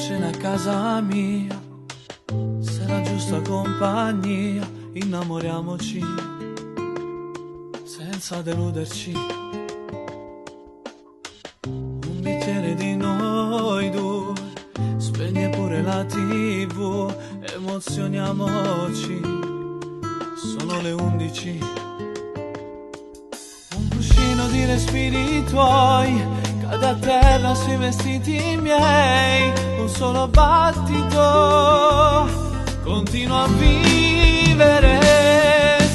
cena a casa mia, se la giusta compagnia, innamoriamoci senza deluderci. Un bicchiere di noi due, spegne pure la TV, emozioniamoci, sono le 11. Un cuscino di respiri tuoi cade a terra sui vestiti miei, un solo battito continua a vivere.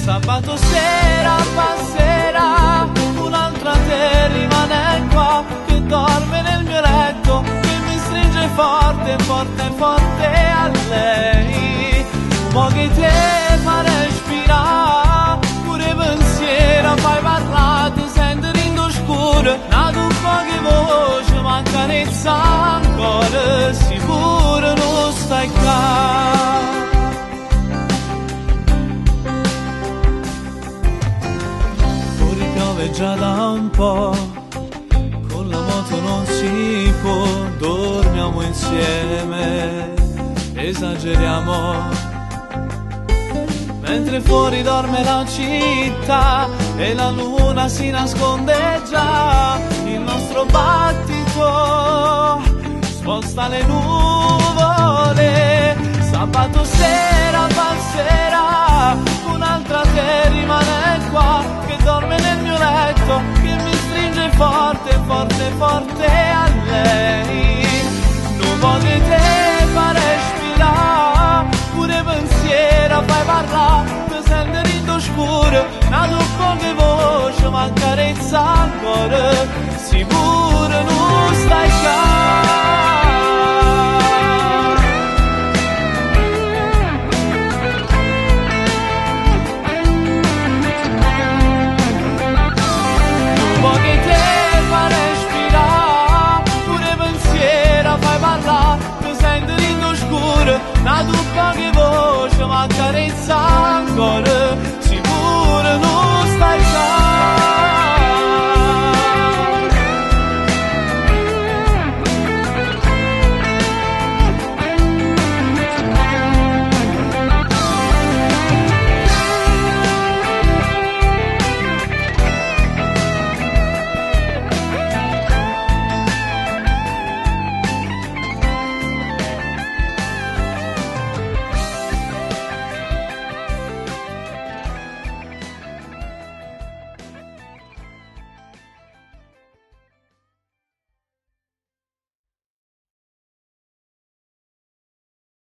Sabato sera passerà, un'altra te rimane qua, che dorme nel mio letto, che mi stringe forte, forte, forte a lei. Mo che te fa respirare, pure pensiero fai parlare, senti rindo scuro, nato un po' che voce, ma carezza ancora, sicuro non stai qua. Già da un po', con la moto non si può, dormiamo insieme, esageriamo, mentre fuori dorme la città e la luna si nasconde già, il nostro battito sposta le nuvole. Sabato sera passerà, un'altra te rimane qua, che dorme nel mio letto, che mi stringe forte, forte, forte a lei. Non voglio te fa respirare, pure pensiero fai parlare, ti senti rindo scuro, una poche voce, ma carezza ancora, sicuro